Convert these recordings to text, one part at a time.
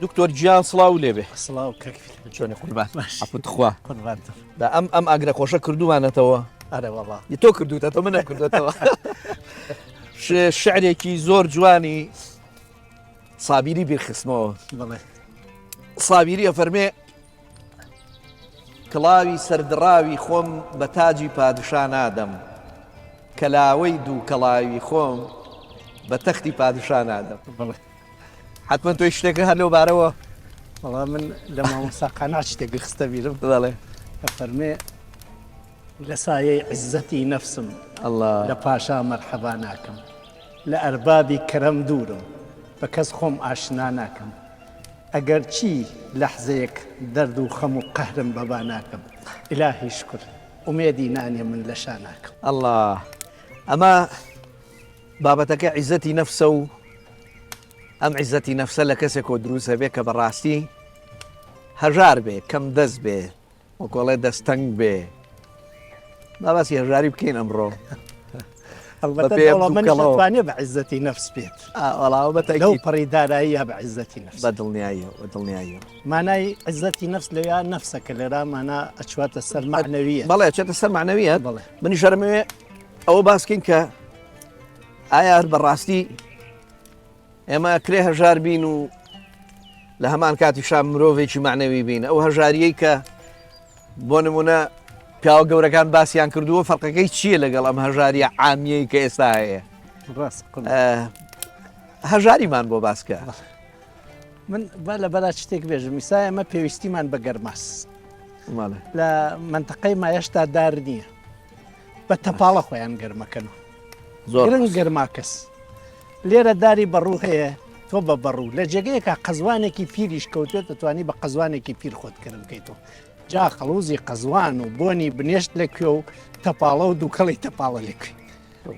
دکتۆر گیان سڵاو لێبێ سڵاو چۆنی قوربان عەفوتخوا قوربانتە دا ئەم ئاگرە خۆشە کردومانەتەوە ئەرە وەڵا تۆ کردوتەوە من نەکردێتەوە شعرێکی زۆر جوانی سابیری بیرخستمەوە بڵێ سابیری ئەفەرمێ کڵاوی سەردڕاوی خۆم بە تاجی پادشا نادەم کەلاوەی دوو کەڵاوی خۆم بە تەختی پادشا نادەم بڵێ حتمما تۆی شتێکە هەر لەو بارەوە وەڵا من لە مامۆساقانە شتێکی خستە بیرم بڵێ ئەفەرمێ لە سایەی عیزەتی نەفسم الله لە پاشا مەرحەبا ناکەم لە ئەربابی کەرەم دوورم بە کەس خۆم ئاشنا ناکەم ئەگەر چی لەحزەیەک دەرد و خەم و قەهرم بەبا ناکەم ئیلاهی شکر ئومێدی نانێ من لە شا ناکەم الله ئەمە بابەتەکە عیزەتی نەفسە و ئەم عیزەتی نەفسە لە کەسێکەوە دروستە بێ کە بەڕاستی هەژار بێ کەم دەست بێ وەکۆڵێ دەستەنگ بێ باباسی هەژاری بکەین ئەمڕۆ ئەڵبەتەوانێ بە عیزەتی نەفس بێت وەڵاو بەتەکید لەو پەڕیدارایی بە عیزەتی نەفس بە دڵنیاییەوە بە دڵنیاییەوە مانای عیزەتی نەفس لەویا نەفسەکە لێرا مانا ئەچواتە سەر معنەویە بەڵێ چێتە سەر معنەویەت بڵێ منی شەرمەوێ ئەوە باسکەین کە ئایا هەر بەڕاستی ئێمە کرێ هەژار بین و لە هەمان کاتی شام مرۆڤێکی معنەوی بین ئەو هەژاریەی کە بۆ نمونە پیاوە گەورەکان باسییان کردووە فەرقەکەی چییە لەگەڵ ئەم هەژاریە عامیەی کە ئێستا هەیە ڕاست هەژاریمان بۆ باسکە من با لە بەرا شتێک بێژم میسا ئەمە پێویستیمان بە گەرماس لە منتەقەی مایەشتا دار نییە بە تەپاڵە خۆیان گەرمەکەنەوە گرنگ گەرماکەس لێرە داری بەڕوو هەیە تۆ بە بەڕوو لە جێگەیەکە قەزوانێکی پیریش کەوتێت دەتوانی بە قەزوانێکی پیر خۆت کردم بکەیتەوە جا قەڵوزی قەزوان و بۆنی بنێشت لەکوێ و تەپاڵە و دووکەڵی تەپاڵە لەکوێ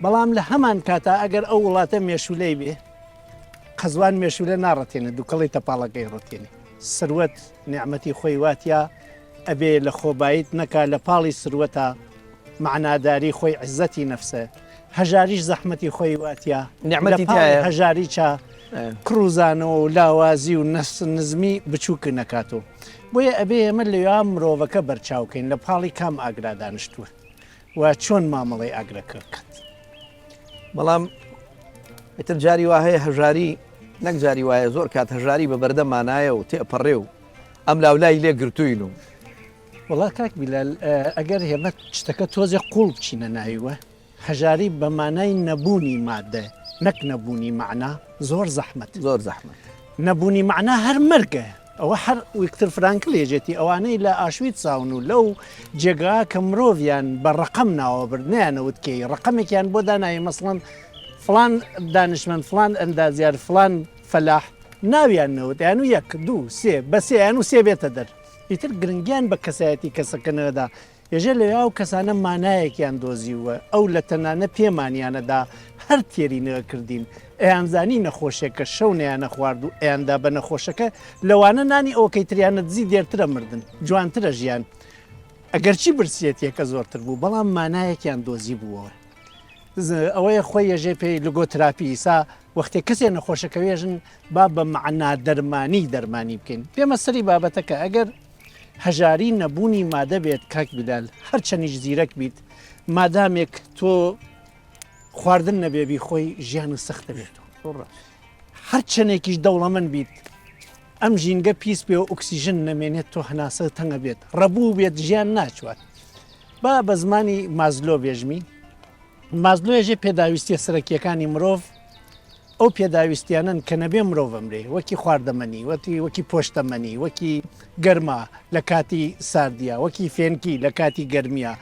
بەڵام لە هەمان کاتا ئەگەر ئەو وڵاتە مێشولەی بێ قەزوان مێشولە ناڕەتێنە دووکەڵی تەپاڵەکەی ڕەتێنێ سروەت نیعمەتی خۆی واتیا ئەبێ لە خۆباییت نەکا لە پاڵی سروەتە معناداری خۆی عزەتی نەفسە هەژاریش زەحمەتی خۆی واتیا نیعمەتی هەژاری چا کڕوزانەوە و لاوازی و نزمی بچووکە نەکاتەوە بۆیە ئەبێ ئێمە لەوێ مرۆڤەکە بەرچاوکەین لە پاڵی کام ئاگرا دانیشتووە و چۆن مامەڵی ئاگرەکە بکات بەڵام ئیتر جاری وا هەیە هەژاری نەک جاری وایە زۆر کات هەژاری بە بەردەمانایە و تێپەڕێ و ئەم لاولای لێ گرتوین و وڵا کاک بیلال ئەگەر هێمە شتەکە تۆزێ قوڵ بچینە ناویوە هەژاری بە مانای نەبوونی مادە نەک نەبوونی معنا زۆر زەحمەت زۆر زەحمەت نەبوونی معنا هەر مەرگە ئەوە هەر ویکتر فرانکل لێژێتی ئەوانەی لە ئاشویت چاون و لەو جێگا کە مرۆڤیان بە ڕقم ناوەبردنیانەوتکەی ڕقمێکیان بۆ دانایی مەسڵەن فلان دانشمەند فلان ئەندازیار فلان فەلاح ناویان نەوتیان و یەک دوو سێ بە سێیان و سێ بێتە دەر ئیتر گرنگیان بە کەسایەتی کەسەکەنەوەدا ێژە لەوێ و کەسانە مانایەکیان دۆزیوە ئەو لە تەنانە پێمانیانەدا هەر تێری نەکردین ئەیانزانی نەخۆشێکە شەو نیانە خوارد و ئەیاندا بە نەخۆشەکە لەوانە نانی ئەوکەی تریانە دزی دێرترە مردن جوانترە ژیان ئەگەرچی برسێتیەکە زۆرتر بوو بەڵام مانایەکیان دۆزی بووەوە ئەوەیە خۆی ێژێ پێی لۆگۆتراپی ئیسا وەختێک کەسێ نەخۆشەکەوێژن با بە معنا دەرمانی بکەین پێمە سەری بابەتەکە ئەگەر هەژاری نەبوونی مادە بێت کاک بیلال هەر چەندیش زیرەک بیت مادامێک تۆ خواردن نەبێبی خۆی ژیان و سەختە بێتەوە هەر چەندێکیش دەوڵەمەند بیت ئەم ژینگە پیس پێ و ئۆکسیژن نەمێنێت تۆ هەناسە تەنگە بێت ڕەبوو بێت ژیان ناچوات با بە زمانی مازلۆ بێژمی مازلۆێژێ پێداویستیە سەرەکیەکانی مرۆڤ ئەو پێداویستیانن کە نەبێ مرۆڤ ئەمرێ وەکی خواردەمەنی وەکی پۆشتەمەنی وەکی گەرما لە کاتی ساردیا وەکی فێنکی لە کاتی گەرمیا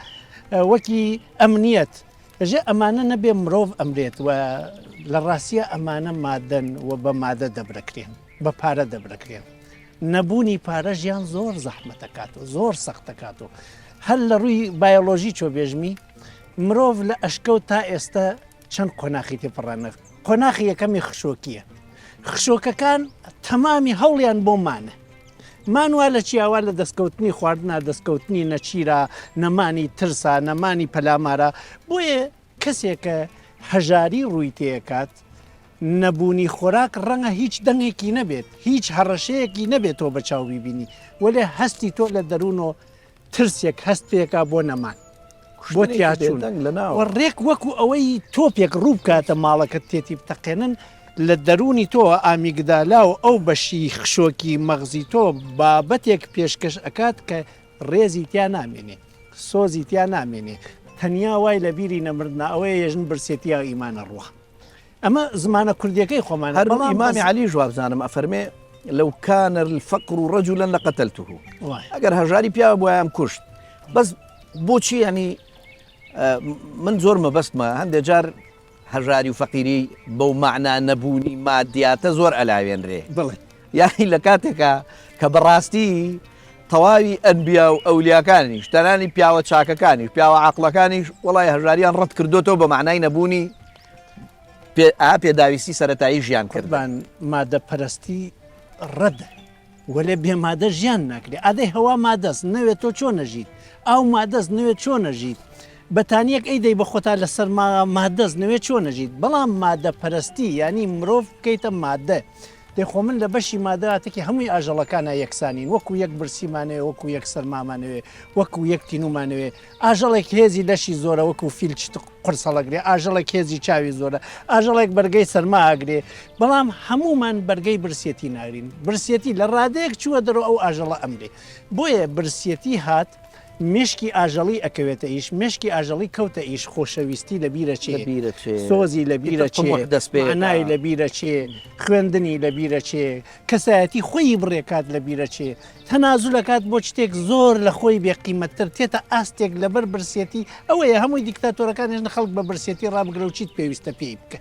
وەکی ئەمنیەت ژێ ئەمانە نەبێ مرۆڤ ئەمرێت و لە ڕاستیە ئەمانە مادەن و بە مادە دەبرەکرێن بە پارە دەبرەکرێن نەبوونی پارە ژیان زۆر زەحمەتەکات و زۆر سەختەکات و هەر لە ڕووی بایۆلۆژی چۆبێژمی مرۆڤ لە ئەشکەوت تا ئێستا چەند قۆناخی تێپەڕانە قۆناخی یەکەمی خشۆکیە خشۆکەکان تەمامی هەوڵیان بۆ مانە مانوە لە چیاوا لە دەستکەوتنی خواردنا دەستکەوتنی نەچیرە نەمانی ترسا نەمانی پەلامارە بۆیە کەسێکە هەژاری ڕووی تێکات نەبوونی خۆراک ڕەنگە هیچ دەنگێکی نەبێت هیچ هەڕەشەیەکی نەبێتەوە بە چاو بیبینی وەلێ هەستی تۆ لە دەروون و ترسێک هەستێکا بۆ نەمان بۆ تیاچوون ڕێک وەکو ئەوەی تۆپێک ڕوو بکاتە ماڵەکە تێتی بتەقێنن لە دەرونی تۆ ئامیگدالا و ئەو بەشی خشۆکی مەغزی تۆ بابەتێک پێشکەش ئەکات کە ڕێزی تیا نامێنێ سۆزی تیا نامێنێ تەنیا وای لە بیری نەمردنا ئەوەیە ێژن برسێتیا ئیمانە ڕوە ئەمە زمانە کوردیەکەی خۆمان هەر ئیمامی علی جواب زانم ئەفەرمێ لەو کانە الفەقر ڕەجولا لەقەتەلته ئەگەر هەژاری پیاوە بۆیان کوشت بەس بۆچی ینی من زۆر مەبەستمە هەندێک جار هەژاری و فەقیری بەو معنە نەبوونی مادیاتە زۆر ئەلاوێنرێ بڵێ یانی لە کاتێکە کە بەڕاستی تەواوی ئەنبیا و ئەولیاکانیش تەنانی پیاوە چاکەکانیش پیاوە عاقڵەکانیش وڵای هەژاریان ڕەت کردوتەوە بە معنای نەبوونی پێداویستی سەرەتایی ژیان کردبان مادە پەرستی ڕەدە وەلێ بێمادە ژیان ناکرێت ئادەی هەوا مادەست نەوێت تۆ چۆن نەژیت ئەو مادەست نوێت چۆن نەژیت بەتانیەک ئەیدەی بە خۆتا لەسەر مادەست نوێت چۆن نەژیت بەڵام مادە پەرستی ینی مرۆڤ بکەیتە مادە دەیخۆ من لە بەشی مادەاتێکی هەمووی ئاژەڵەکانە یەکسانین وەکو یەک برسیمانەوێ وەکو یەک سەرمامانەوێ وەکو یەک تینومانەوێ ئاژەڵێک هێزی لەشی زۆرە وەکو فیلچ قرسەڵەگرێ ئاژەڵێک هێزی چاوی زۆرە ئاژەڵێک بەرگەی سەرما ئاگرێ بەڵام هەمومان بەرگەی برسێتی ناگرین برسێتی لە ڕادەیەک چووە دەرەوە ئەو ئاژەڵە ئەمرێ بۆیە برسێتی هات مشکی ئاژەڵی ئەکەوێتە ئیش مشکی ئاژەڵی کەوتە ئیش خۆشەویستی لە بیرە چێ سۆزی لە بیرە چێ دەستپێنای لە بیرە چێ خوێندنی لە بیرە چێ کەسایەتی خۆی بڕێکات لە بیرە چێ تەنازولەکات بۆ شتێک زۆر لە خۆی بێقیمەتتر تێتە ئاستێک لەبەر برسێتی ئەوەیە هەمووی دیکتاتۆرەکان هێژنە خەڵک بە برسێتی ڕابگرە و چیت پێویستە پێی بکە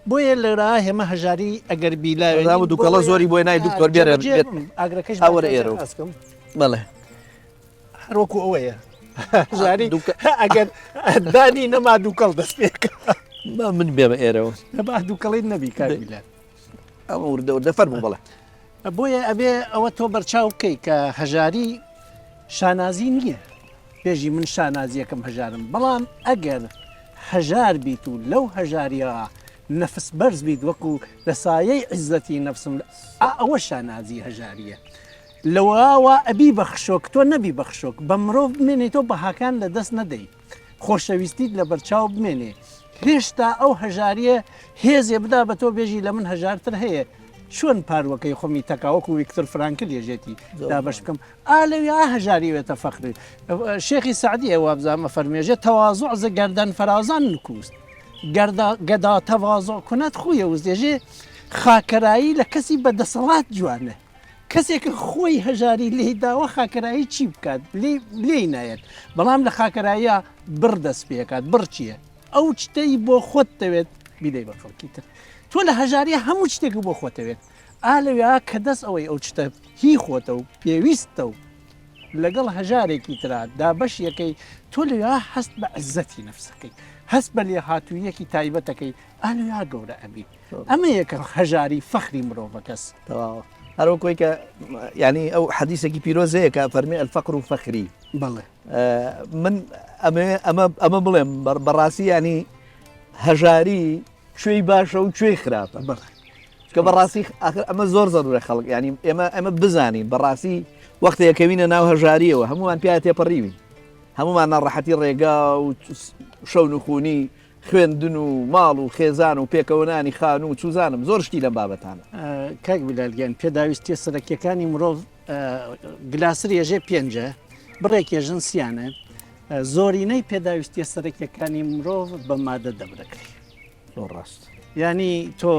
بۆیە لەرا هێمە هەژاری ئەگەر بیلا و دووکەڵە زۆری بۆی نای دوکتۆر بێرە ئاگرەکەش ئەوەرە ئێرە بەڵێ هەروەکو ئەوەیە ژاری ئەگەر دانی نەما دووکەڵ دەست پێکە من بێمە ئێرەوە با دووکەڵی نەبی کاربیلە ئەمە وردە فەرموو بڵێ بۆیە ئەبێ ئەوە تۆ بەرچاو بکەی کە هەژاری شانازی نییە پێژی من شانازیەکەم هەژارم بەڵام ئەگەر هەژار بیت و لەو هەژاریە نەفس بەرز بیت وەکو لە سایەی عیزەتی نەفسم ئەوە شانازی هەژاریە لەوەوە ئەبی بەخشۆک تۆ نەبی بەخشۆک بە مرۆڤ بمێنێت تۆ بەهاکان لە دەست نەدەی خۆشەویستیت لە بەرچاو بمێنێ هێشتا ئەو هەژاریە هێزێ بدا بە تۆ بێژی لە من هەژارتر هەیە چۆن پاروەکەی خۆمی تەکاوەکو ویکتر فرانکل ێژێتی دابش بکەم ئالەوی هەژاری وێتە فەخری شێخی سعدی ئەوە بزانمە فەرمێژێت تەواضع ز گەردەن فەرازان نکوست گەدا تەواضع کونەت خویە وزێژێ خاکەرایی لە کەسی بەدەسەڵات جوانە کەسێک خۆی هەژاری لێداوە خاکەرایی چی بکات لێ نایەت بەڵام لە خاکەراییە بردەست پێکات بڕچیە ئەو شتەی بۆ خۆت دەوێت بیدەی بە خەڵکیتر تۆ لە هەژاریە هەموو شتێک بۆ خۆتەوێت ئالەوێ کە دەست ئەوەی ئەو شتە هی خۆتە و پێویستە و لەگەڵ هەژارێکی ترا دابەش یەکەی تۆ لەوێ هەست بە عزەتی نەفسەکەی هەست بە لێ هاتوویەکی تایبەتەکەی ئالەوێ گەورە ئەبی ئەمە یەکە هەژاری فەخری مرۆڤە کەس هەروەکۆی کە ینی ئەو حەدیسێکی پیرۆزەیە کە فەرمێ الفەقر و فەخری بڵێ من ئەمە بڵێم بەڕاستی ینی هەژاری کوێی باشە و کوێی خراپە کە بەڕاستی ئەمە زۆر زەرورە خەڵک ینی ئێمە بزانین بەڕاستی وەختەیەکەوینە ناو هەژاریەوە هەمومان پیا تێپەڕیوین هەمومان ناڕەحەتی ڕێگا و شەون و خونی خوێندن و ماڵ و خێزان و پێکەوەنانی خان و چوزانم زۆر شتی لەم بابەتانە کاک بلالگیان پێداویستی سەرەکیەکانی مرۆڤ گلاسری ێژێ پێنجە بڕێکێژن سیانە زۆرینەی پێداویستی سەرەکیەکانی مرۆڤ بە مادە دەبرەکری زۆر ڕاست ینی تۆ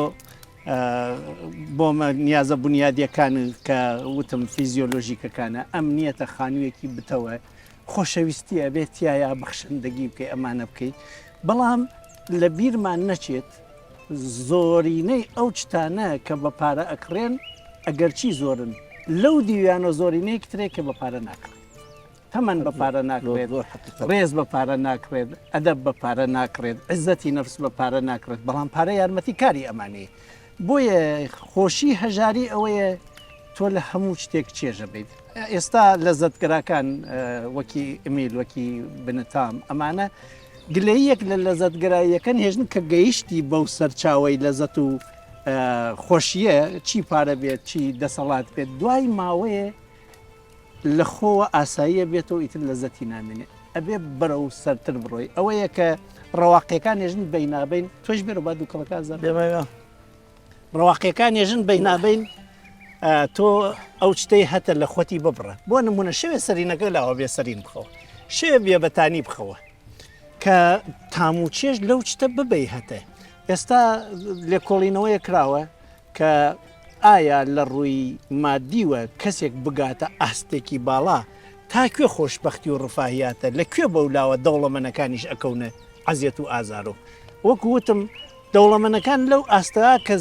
بۆمە نیازە بنیادیەکان کە وتم فیزیۆلۆژیکەکانە ئەم نیەتە خانوویەکی بتەوە خۆشەویستیە بێت تایە بەخشندگی بکەی ئەمانە بکەیت بەڵام لە بیرمان نەچێت زۆرینەی ئەو شتانە کە بە پارە ئەکڕێن ئەگەرچی زۆرن لەو دیویانە زۆرینەیەک ترێک کە بە پارە ناکڕێت هەمان بە پارە ناکرێت ڕێز بە پارە ناکرێت ئەدەب بە پارە ناکرێت عزەتی نەفس بە پارە ناکرێت بەڵام پارە یارمەتی کاری ئەمانەیە بۆیە خۆشی هەژاری ئەوەیە تۆ لە هەموو شتێک چێژە بیت ئێستا لە زەتگراکان وەکی ئمیل وەکی بنتام ئەمانە گلەیەک لە لەزەتگراییەکان هێژن کە گەیشتی بەو سەرچاوی لەزەت و خۆشیە چی پارە بێت چی دەسەڵات بێت دوای ماوەیە لە خۆوە ئاساییە بێتەوە ئیتر لەزەتی نامێنێ ئەبێ بەرە و سەرتر بڕۆی ئەوەیە کە ڕەواقیەکان هێژن بینابین تۆش بێرە با دووکەڵەکە زار ڕەواقیەکان هێژن بینابین تۆ ئەو شتەی هەتە لە خۆتی ببڕە بۆ نمونە شوێ سەرینەکە لاوە بێ سەرین بخەوە شوێ بێبەتانی بخەوە کە تام و چێژ لەو شتە ببەی هەتە ئێستا لێکۆڵینەوەیە کراوە کە ئایا لە ڕووی مادیوە کەسێک بگاتە ئاستێکی باڵا تاکوێ خۆشببختی و ڕفاهیاتە لەکوێ بەولاوە دەوڵەمەنەکانیش ئەکەونە عزیەت و ئازار و وەکو وتم دەوڵەمەنەکان لەو ئاستەوە کە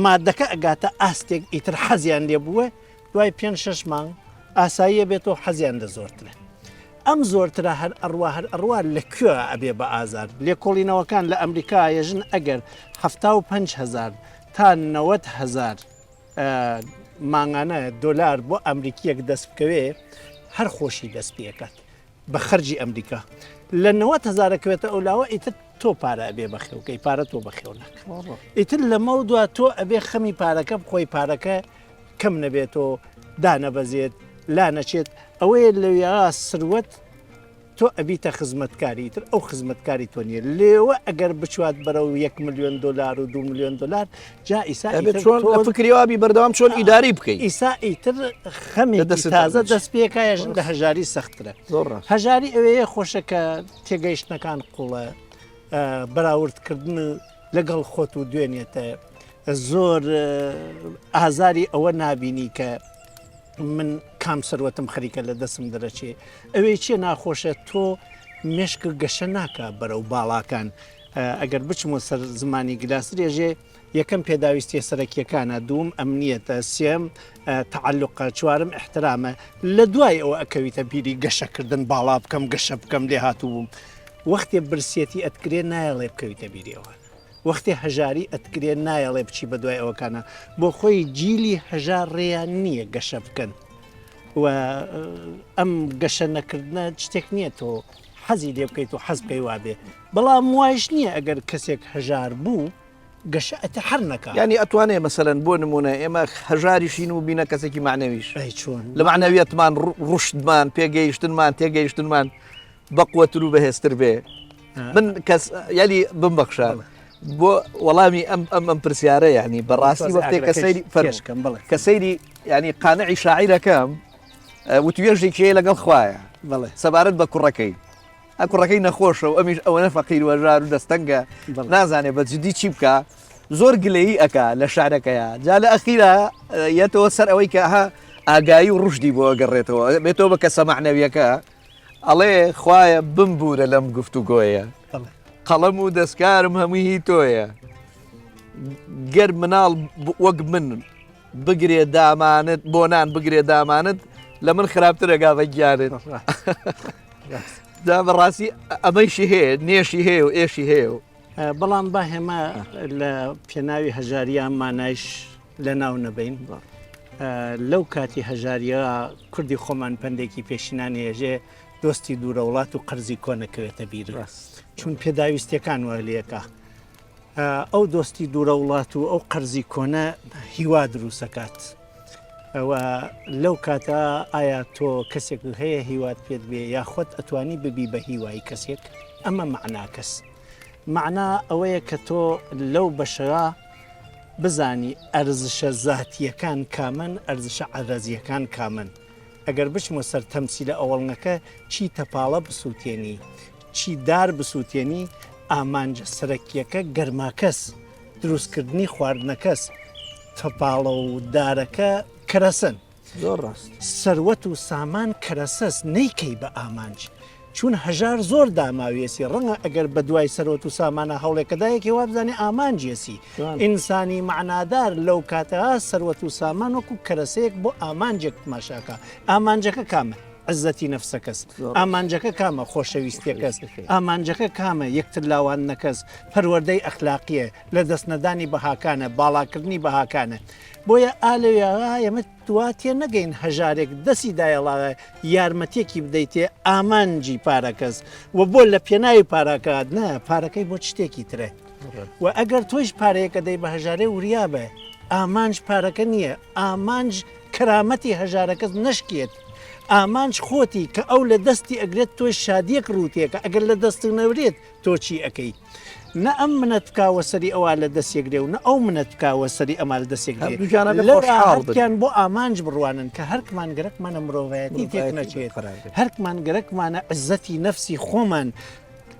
مادەکە ئەگاتە ئاستێک ئیتر حەزیان لێ بووە دوای 5-6 مانگ ئاساییە بێتەوە حەزیان دە زۆرترە ئەم زۆرترە هەر ئەڕوا لەکوێ ئەبێ بە ئازار لێکۆڵینەوەکان لە ئەمریکا ێژن ئەگەر 75,000 تا 90,000 مانگانە دۆلار بۆ ئەمریکیەک دەست بکەوێ هەر خۆشی دەست پێکات بە خەرجی ئەمریکا لە 90,000کەوێتە ئەولاوە ئیتر تۆ پارە ئەبێ بەخێوکەی پارە تۆ بەخێو ناکە ئیتر لەمە دووە تۆ ئەبێ خەمی پارەکە بخۆی پارەکە کەم نەبێتەوە دانەبەزێت لا نەچێت ئەوەیە لەوێ سروەت تۆ ئەبیتە خزمەتکاری تر ئەو خزمەتکاری تۆ نیە لێوە ئەگەر بچوات بەرە و 1 ملیۆن دلار و 2 ملیۆن دلار جا ئیسا فکریوابی بەردەوام چۆن ئیداری بکەیت ئیسا ئیتر خەمی تازە دەست پێکایژن لە هەژاری سەخترە هەژاری ئەوەیە خۆشەکە تێگەیشتنەکان قوڵە بەراوردکردن لەگەڵ خۆت و دوێنێتە زۆر ئازاری ئەوە نابینی کە من کام سەروەتم خەریکە لە دەستم دەرەچێ ئەوەی چیە ناخۆشە تۆ مێشک گەشە ناکە بەرەو باڵاکان ئەگەر بچمە سەر زمانی گلاسرێژێ یەکەم پێداویستی سەرەکیەکانە دووم ئەمنیەتە سێم تعلقە چوارم احترامە لە دوای ئەوە ئەکەویتە بیری گەشەکردن باڵا بکەم گەشە بکەم لێ هاتووم وەختێ برسێتی ئەتکرێ نایەڵێ بکەویتە بیریەوە وەختی هەژاری ئەتکرێ نایەڵێ بچی بە دوای ئەوەکانە بۆ خۆی جیلی هەژار ڕێیان نییە گەشە بکەن و ئەم گەشە نەکردنە شتێک نییە تۆ حەزی لێ بکەیت و حەز بکەی وابێ بەڵام وایش نییە ئەگەر کەسێک هەژار بوو گەشە ئەتە هەر نەکە ینی ئەتوانێ مەسەرەن بۆ نمونە ئێمە هەژاریشین و بینە کەسێکی معنەویش چۆن لە معنەویەتمان ڕوشتمان پێگەیشتنمان تێگەیشتنمان بەقوەتر و بەهێزتر بێ من کەس یالی بمبەخشە بۆ وەڵامی ئەم پرسیارە یعنی بەڕاستی وەختێک کە سەیری فەرشکەم بڵێ کە سەیری ینی قانعی شاعیرەکەم وتوێژێکی لەگەڵ خوایە بڵێ سەبارەت بە کوڕەکەی کوڕەکەی نەخۆشە و ئەمیش ئەوە نەفەقیر وەژار و دەستەنگە نازانێ بە جدی چی بکە زۆر گلەیی ئەکا لە شارەکەیە جا لە ئەخیرە یەتەوە سەر ئەوەی کە ها ئاگایی و ڕژدی بۆ گەڕێتەوە بێتەوە بە کەسە معنەویەکە ئەڵێ خوایە بمبورە لەم گفتوگۆیە قەڵەم و دەستکارم هەمووی هی تۆیە گەر مناڵ وەک من بگرێ دامانت بۆ نان بگرێ دامانت لە من خراپترە گاوە گیانت دا بەڕاستی ئەمەیشی هەیە نێشی هەیە و ئێشی هەیە و بەڵام با هێمە لە پێناوی هەژاریان مانایش لە ناو نەبین لەو کاتی هەژاریە کوردی خۆمان پندێکی پێشینانی هێژێ دۆستی دوورە وڵات و قەرزی کۆنەکەوێتە بیر چون پێداویستیەکان وە لێکە ئەو دۆستی دوورە وڵات و ئەو قەرزی کۆنە هیوا دروستەکات ئەوە لەو کاتە ئایا تۆ کەسێک هەیە هیوات پێت بێ یاخۆت ئەتوانی ببی بە هیوای کەسێک ئەمە معناکەس معنا ئەوەیە کە تۆ لەو بەشەوە بزانی ئەرزشە زاتیەکان کامن ئەرزشە عەرەزیەکان کامن ئەگەر بچمە سەر تەمسیلە ئەوڵنەکە چی تەپاڵە بسووتێنی چی دار بسووتێنی ئامانجە سەرەکیەکە گەرماکەس دروستکردنی خواردنەکەس تەپاڵە و دارەکە کەرەسن زۆر ڕاست سەروەت و سامان کەرەسەس نەیکەی بە ئامانج چون هەژار زۆر داماوێسی ڕەنگە ئەگەر بە دوای سەرۆت و سامانە هەوڵێکەدایەکی وابزانێ ئامانجێسی ئینسانی معنادار لەو کاتەها سەروەت و سامان وەکو کەرەسەیەک بۆ ئامانجێک تماشاکە ئامانجەکە کامە عزەتی نەفسە کەس ئامانجەکە کامە خۆشەویستیە کەس ئامانجەکە کامە یەکتر لاوان نەکەس پەروەردەی ئەخلاقیە لە دەستنەدانی بەهاکانە باڵاکردنی بەهاکانە بۆیە ئالەوێ ئێمە دواتێ نەگەین هەژارێک دەستی دایەڵاە یارمەتێکی بدەیتێ ئامانجی پارەکەس و بۆ لە پێناوی پاراکات نە پارەکەی بۆ شتێکی ترە و ئەگەر تۆیش پارەیەکە دەی بە هەژارێ وریا بە ئامانج پارەکە نییە ئامانج کەرامەتی هەژارەکەس نشکێت ئامانج خۆتی کە ئەو لە دەستی ئەگرێت تۆی شادیەک ڕوتێکە ئەگەر لە دەست نەورێت تۆ چی ئەەکەی نە ئەم منەت بکاوە سەری ئەوە لە دەستێکرێ و نە ئەو منەت بکاوە سەری ئەما لە دەستێکیان بۆ ئامانج بڕوانن کە هەرکمان گەرەکمانە مرۆڤایەتی تێک نەچێت هەرکمان گەرەکمانە عزەتی نەفسی خۆمان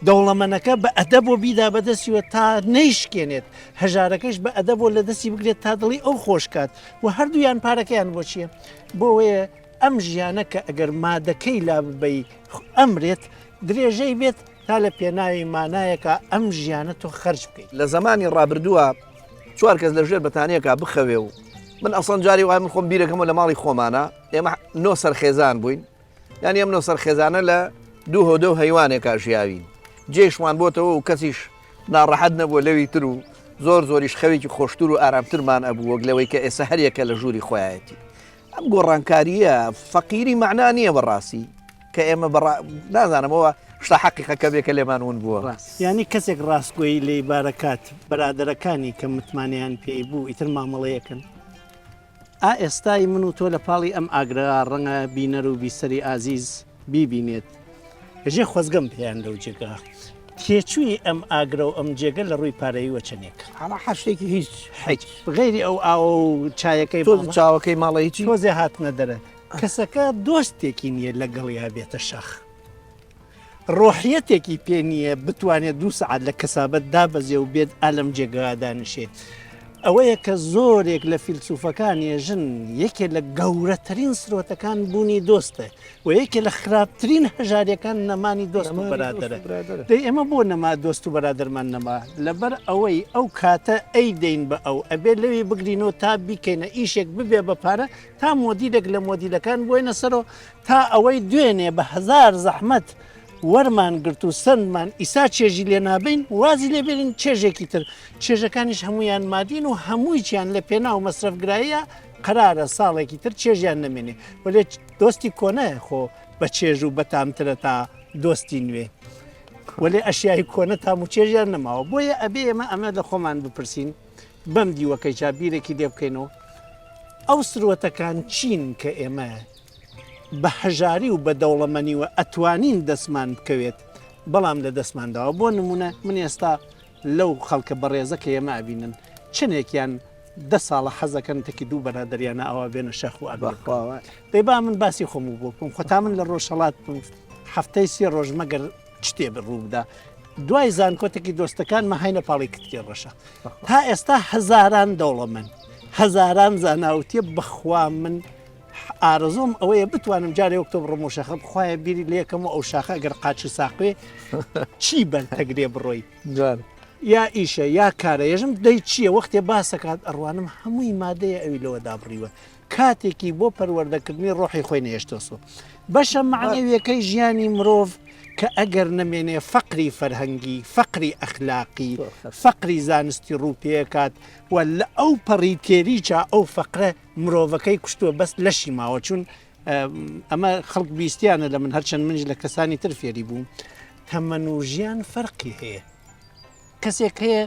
دەوڵەمەنەکە بە ئەدەب و بیدا بەدەستیوە تا نەیشکێنێت هەژارەکەش بە ئەدەب و لە دەستی بگرێت تا دڵی ئەو خۆشکات و هەردوویان پارەکەیان بۆ چییە بۆیە ئەم ژیانە کە ئەگەر مادەکەی لا ببەی ئەمرێت درێژەی بێت تا لە پێناوی مانایەکە ئەم ژیانە تۆ خەرج بکەیت لە زمانی ڕابردووە 4 کەس لە ژێر بەتانیەکە بخەوێ و من ئەسڵەن جاری وای من خۆم بیرەکەمەوە لە ماڵی خۆمانە ئێمە 9 سەرخێزان بووین یانی ئەم 9 سەرخێزانە لە دوو هۆدە و هەیوانێکا ژیاوین جێشمان بۆتەوە و کەسیش ناڕەحەت نەبووە لەوی تر و زۆریش خەوێکی خۆشتر و ئارامترمان ئەبوو وەک لەوەی کە ئێستا هەریەکە لە ژووری خۆیەتی ئەم گۆڕانکاریە فەقیری مەعنا نییە بەڕاستی کە ئێمە نازانمەوە شتا حەقیقەکە بێکە لێمانون بووە ینی کەسێک ڕاستگۆی لێ بارەکات بەرادەرەکانی کە متمانیان پێی بوو ئیتر مامەڵەیەکن ئێستای من و تۆ لە پاڵی ئەم ئاگرا ڕەنگە بینەر و بیسەری ئازیز بیبینێت ژێ خۆزگەم پێیان لەو جێگا تێچووی ئەم ئاگرە و ئەم جێگە لە ڕووی پارەیوە چنێک حشتێکی هیچ غیری ئەو ئاوە و چایەکەی تۆ چاوەکەی ماڵی هیچی تۆزێ هاتنە دەرە کەسەکە دۆستێکی نییە لەگەڵیا بێتە شەخ ڕۆحیەتێکی پێ نییە بتوانێت 2 سعات لە کەسابەت دابەزێ و بێت ئالەم جێگادانشێت ئەوەیە کە زۆرێک لە فیلسوفەکانی ژن یەکێ لە گەورەترین سرۆتەکان بوونی دۆستە و یەکێ لە خراپترین هەژاریەکان نەمانی دۆست و بەرادەرە دەی ئێمە بۆ نەما دۆست و بەرادەرمان نەما لەبەر ئەوەی ئەو کاتە ئەی دەین بە ئەو ئەبێ لەوێ بگرینەوە تا بیکەینە ئیشێک ببێ بە پارە تا مۆدیلێک لە مۆدیلەکان بۆینە سەرەوە تا ئەوەی دوێنێ بە 1000 زەحمەت وەرمان گرت و سندمان ئیسا چێژی لێ نابین وازی لێبێنین چێژێکی تر چێژەکانیش هەمویان مادین و هەمووییان لە پێنا و مەسرفگراییە قرارە ساڵێکی تر چێژیان نمێنێ وەلێ دۆستی کۆنەیە خۆ بە چێژ و بەتامترە تا دۆستی نوێ وەلێ ئەشیایی کۆنە تام و چێژیان نەماوە بۆیە ئەبێ ئێمە ئەمە لە خۆمان بپرسین بەم دیوەکەی چابیرێکی لێ بکەینەوە ئەو سرۆتەکان چین کە ئێمە بە هەژاری و بە دەوڵەمەنی و ئەتوانین دەستمان بکەوێت بەڵام لە دەستمانداوە بۆ نمونە من ئێستا لەو خەڵکە بەڕێزە کە ئێمە ئەبینن چنێکیان 10 ساڵە حەزەکەن تێکی دوو بەرادەریانە ئەوە بێنە شەخ و دەی با من باسی خۆم و بۆ بکەم خۆتا من لە ڕۆژهەڵات هەفتەی 3 ڕۆژ مەگەر شتێ بڕوو بدا دوای زانکۆتێکی دۆستەکان مەهینە پاڵی کتێ ڕەشە تا ئێستا هەزاران دەوڵەمەن هەزاران زاناوتێ بەخوا من ئارزۆم ئەوەیە بتوانم جارێ وەکتۆ بڕۆم و شەخە بخوایە بیری لێکەم و ئەو شاخە ئەگەر قاچی ساقوێ چی بەرتەگرێ بڕۆی یا ئیشە یا کارە ێژم دەی چییە وەختێ باسەکات ئەڕوانم هەمووی مادەیە ئەوی لەوە دابڕیوە کاتێکی بۆ پەروەردەکردنی ڕۆحی خۆی نێشتۆسۆ بەشە معنەویەکەی ژیانی مرۆڤ کە ئەگەر نەمێنێ فەقری فەرهەنگی فەقری ئەخلاقی فەقری زانستی ڕووپێکات و لە ئەو پەڕی تێریچە ئەو فەقرە مرۆڤەکەی کوشتووە بەست لەشی ماوە چون ئەمە خەڵک بیستیانە لە من هەرچەند منش لە کەسانی تر فێری بووم تەمەن و ژیان فەرقی هەیە کەسێک هەیە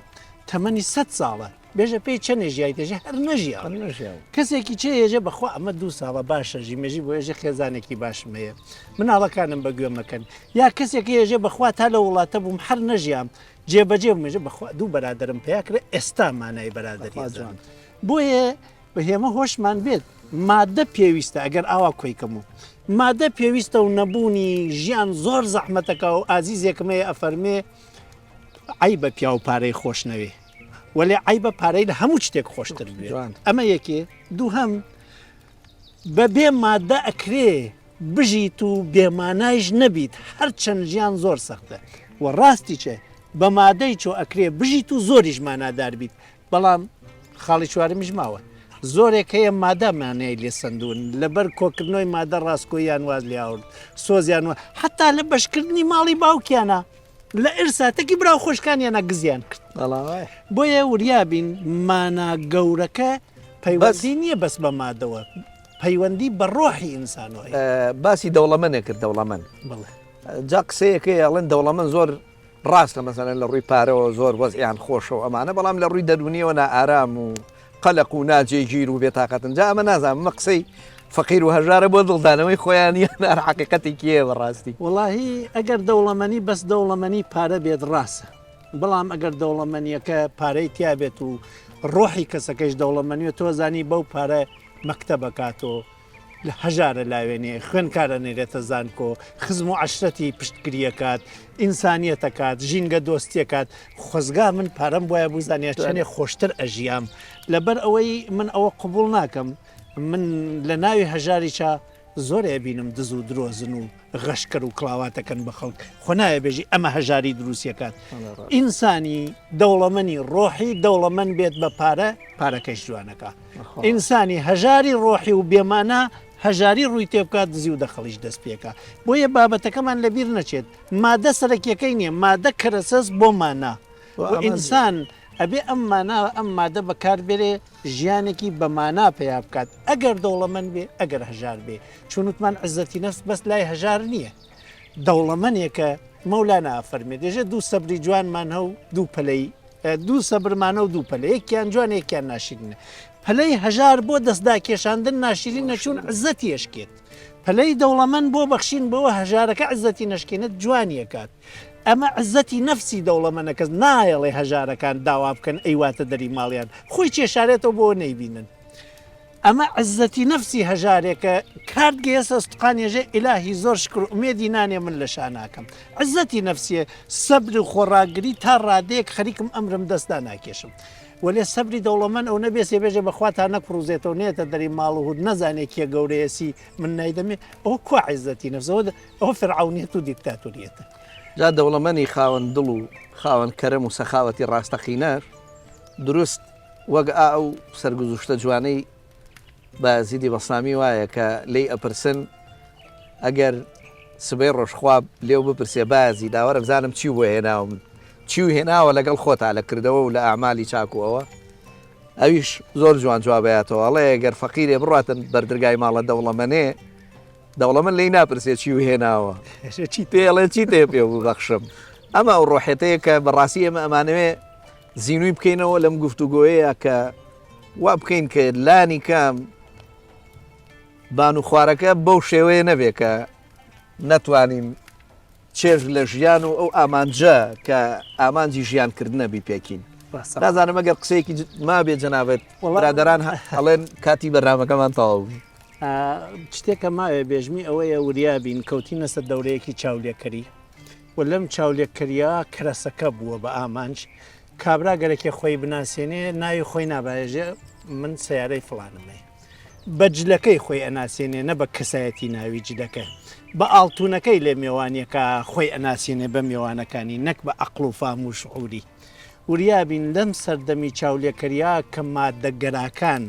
تەمەنی 100 ساڵە بێژە پێی چەندێ ژیای دەژێ هەر نەژیا کەسێکی چێ ێژە بەخوا ئەمە 2 ساڵە باشە ژیمێژی بۆ ێژە خێزانێکی باشم هەیە مناڵەکانم بەگوێ مەکەن یا کەسێک ێژە بەخوا تا لە وڵاتە بووم هەر نەژیام جێبەجێ مێژە بەخوا دوو بەرادرم پێیاکرێ ئێستا مانای بەرادەریان بۆیە بە هێمە هۆشمان بێت مادە پێویستە ئەگەر ئاوا کۆیکەم و مادە پێویستە و نەبوونی ژیان زۆر زەحمەتەکە و ئازیزێکمەیە ئەفەرمێ ئای بە پیا و پارەی خۆشنەوێ وەلێ ئای بە پارەی لە هەموو شتێک خۆشتر بێ ئەمە یەکێ دوو هەم بە بێ مادە ئەکرێ بژیت و بێمانایش نەبیت هەرچەند ژیان زۆر سەختە و ڕاستی چێ بە مادەی چۆ ئەکرێ بژیت و زۆریش مانادار بیت بەڵام خاڵی چوارمیش ماوە زۆرێک هەیە مادەمانەیە لێ سندون لەبەر کۆکردنەوەی مادە ڕاستکۆیان واز لیاورد سۆزیان وە حتا لە بەشکردنی ماڵی باوکیانە لە ئرساتەکی براو خۆشکانیانە گزیان کرد بۆیە وریابین مانا گەورەکە پەیوەندی نییە بەس بە مادەوە پەیوەندی بە ڕۆحی ئینسانەوەی باسی دەوڵەمەنێ کرد دەوڵەمەند جا قسەیەکەی ئەڵێن دەوڵەمەند زۆر ڕاستە مەسەلەن لە ڕووی پارەوە زۆر وەزیان خۆشەوە ئەمانە بەڵام لە ڕووی دەرونیەوە نائارام و قەلق و ناجێگیر و بێتاقەتن جا ئەمە نازانم مە قسەی فەقیر و هەژارە بۆ دڵدانەوەی خۆیان یان حەقیقەتی کێ بەڕاستی وڵاهی ئەگەر دەوڵەمەنی بەس دەوڵەمەنی پارە بێت ڕاستە بەڵام ئەگەر دەوڵەمەنیەکە پارەی تیا بێت و ڕۆحی کەسەکەش دەوڵەمەنیوە تۆزانی بەو پارە مەکتە بکاتەوە لە هەژارە لاوێنێ خوێنکارە نێرێتە زانکۆ خزم و عشرەتی پشتگیریەکات ئینسانیەتەکات ژینگە دۆستیەکات خۆزگا من پارەم وایە بزانێت چەندێک خۆشتر ئەژیام لەبەر ئەوەی من ئەوە قبول ناکەم من لە ناوی هەژاریچە زۆر بینم دز و درۆزن و غەشکر و کڵاواتەکەن بە خەڵک خۆ نایە بێژی ئەمە هەژاری دروستیەکات ئینسانی دەوڵەمەنی ڕۆحی دەوڵەمەند بێت بە پارەکەش جوانەکە ئینسانی هەژاری ڕۆحی و بێمانە هەژاری ڕووی تێ بکات دزی و دەخەڵیش دەست پێکە بۆیە بابەتەکەمان لەبیر نەچێت مادە سەرەکیەکەی نییە مادە کەرەسەس بۆ مانا ئینسان ئەبێ ئەم مادە بەکاربێرێ ژیانێکی بەمانا پێیا بکات ئەگەر دەوڵەمەند بێ ئەگەر هەژار بێ چونوتمان عزەتی نەفس بەس لای هەژار نییە دەوڵەمەنێکە مەولانا فەرمێ دێژە دوو سەبری جوانمان هەو دوو پەلەی دوو سەبرمانە و دوو پەلە یەکیان جوان یەکیان ناشرینە پەلەی هەژار بۆ دەستدا کێشاندن ناشرین نەچوون عزەتی ئەشکێت پەلەی دەوڵەمەند بۆ بەخشین بەوە هەژارەکە عزەتی نەشکێنێت جوانیەکات ئەمە عزەتی نەفسی دەوڵەمەنە کەس نایەڵێ هەژارەکان داوا بکەن ئەیواتە دەری ماڵیان خۆی کێشارێتەوە بۆ نەیبینن ئەمە عزەتی نەفسی هەژارێکە کارت گەیەسە ستقانێژێ ئیلاهی زۆر شکر ئومێدی نانێ من لە شاناکەم عزەتی نەفسیە سەبر و خۆڕاگری تا ڕادەیەک خەریکم ئەمرم دەستدا ناکێشم وەلێ سەبری دەوڵەمەند ئەو نەبێسێ بێژێ بەخوا تا نەپڕوزێتەوە نێتە دەری ماڵ و هود نەزانێکیە گەورەیەسی من نایدەمێ ئەوە کو عزەتی نەفسەوە ئەوە فێرعونیەت و دیکتاتۆریەتە جا دەوڵەمەنی خاوەن دڵ و خاوەن کەرەم و سەخاوەتی ڕاستەقینەر دروست وەک ئەو سەرگوزشتە جوانەی بە زیدی بەسامی وایە کە لی ئەپرسن ئەگەر سبەی ڕۆژخواب لێو بپرسێ بازی داوەرە بزانم چی بۆ هێناوە من چی هێناوە لەگەڵ خۆتا لە کردەوە و لە ئەعمالی چاکوەوە ئەویش زۆر جوان جوابەتەوە ئەڵێ گەر فەقیرێ بڕاتن بەردرگای ماڵە دەوڵەمەنێ دەوڵەمەند لی ناپرسێت چی و هێناوە چی پێڵێ چی تێ پێ بەخشم ئەمە ئەو ڕۆحێتەیە کە بەڕاستی ئێمە ئەمانەوێ زیینوی بکەینەوە لەم گفتوگۆیەیە کە وا بکەین کە لانی کام بان و خوارەکە بەو شێوەیە نەبێ کە نەتوانین چێژ لە ژیان و ئەو ئامانجە کە ئامانجی ژیانکردنە بی پێکین نازانم ئەگەر قسەیەکی ما بێ جەنابەت برادەران هەڵێن کاتی بەرنامەکەمان تەواو بوو شتێکە ماوێ بێژمی ئەوەیە وریابین کەوتینە سەر دەورەیەکی چاولێکەری و لەم چاولێککەریە کرەسەکە بووە بە ئامانج کابرا گەرەێکی خۆی بناسیێنێ ناوی خۆی نابێژێ من سیارەی فڵانمێ بە جلەکەی خۆی ئەناسیێنێ نە بە کەسایەتی ناوی جلەکە بە ئاڵتونەکەی لێ میێوانیەکە خۆی ئەناسیێنێ بە میێوانەکانی نەک بە عەقڵ و فام و شعوری وریابین لەم سەردەمی چاولێکەریا کە مادەگەراکان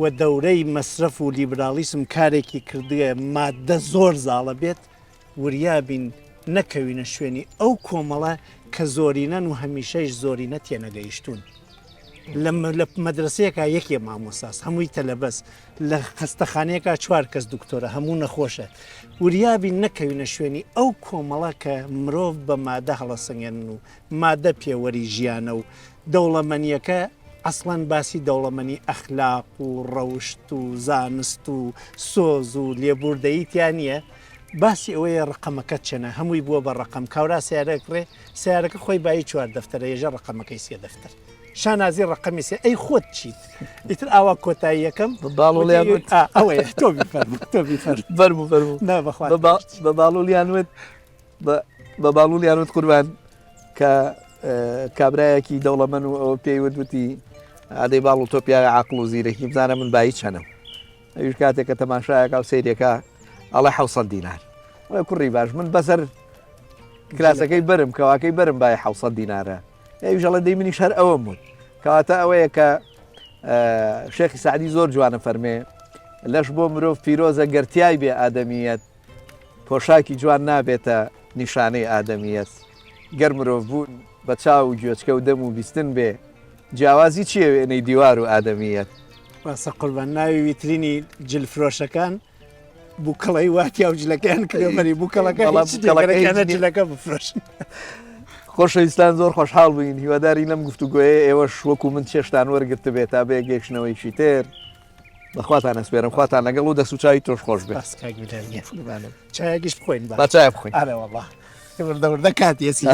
و دەورەی مەسرف و لیبرالیسم کارێکی کردووە مادە زۆر زاڵە بێت وریابین نەکەوینە شوێنی ئەو کۆمەڵە کە زۆرینەن و هەمیشەش زۆرینە تێنەگەیشتون لە مەدرسەیەکە یەکێ مامۆساس هەمووی تەلەبەس لە خەستەخانەیەکە 4 کەس دکتۆرە هەموو نەخۆشە وریابین نەکەوینە شوێنی ئەو کۆمەڵە کە مرۆڤ بە مادە هەڵەسەنگێن و مادە پێوەری ژیانە و دەوڵەمەنیەکە ئەسڵەن باسی دەوڵەمەنی ئەخلاق و ڕەوشت و زانست و سۆز و لێبوردەییتیان نییە باسی ئەوەیە ڕقەمەکە چەنە هەمووی بووە بە ڕقم کاورا سیارەکڕێ سیارەکە خۆی بای 4 دەفتەرە ێژە ڕقەمەکەی 3 دەفتەر شانازی ڕقەمی سێ ئەی خۆت چیت ئیتر ئاوا کۆتایی یەکەم ئەوەیە تۆبی بە باڵولیانوت بە باڵولیانوت قوربان کە کابرایەکی دەوڵەمەن و ئەوە پێی وتی ئادەی باڵ و تۆپیاە عقل و زیرەکی بزانە من بایی چەنم ئەوش کاتێککە تەماشایەکە و سیرێکە ئەڵە 600 دینار کوڕی باش من بەسەر کراسەکەی بەرم کەواکەی بەرم بای 600 دینارە ئەوژەڵە دەی منیش هەر ئەوە بوون کەواتە ئەوەیە کە شێخی سعدی زۆر جوانە فەرمێ لەش بۆ مرۆڤ پیرۆزە گەرتیای بێ ئادەمیەت پۆشاکی جوان نابێتە نیشانەی ئادەمیەت گەر مرۆڤ بوون بە چاو و گوێچکە و دەم و بیستن بێ جیاوازی چیە وێنەی دیوار و ئادەمیەت باسە قوربان ناوی ویترینی جلفرۆشەکان بووکەڵی واتیا و جلەکەیان کێمەری بووکەڵەکەیانە جلەکە بفرۆشن. خۆشەویستان زۆر خۆشحاڵ بووین هیواداری لەم گفتوگوۆیە ئێوەش وەکو من چێشتان وەرگرتە بێت تا بێ گەیشتنەوەیشی تر بەخواتان ئەسپێرم خواتان لەگەڵ و دەسوچاوی تۆش خۆش بێت چایەکیش بخۆین با چای بخۆین ئارێ وەڵڵا دەوردە کاتێسی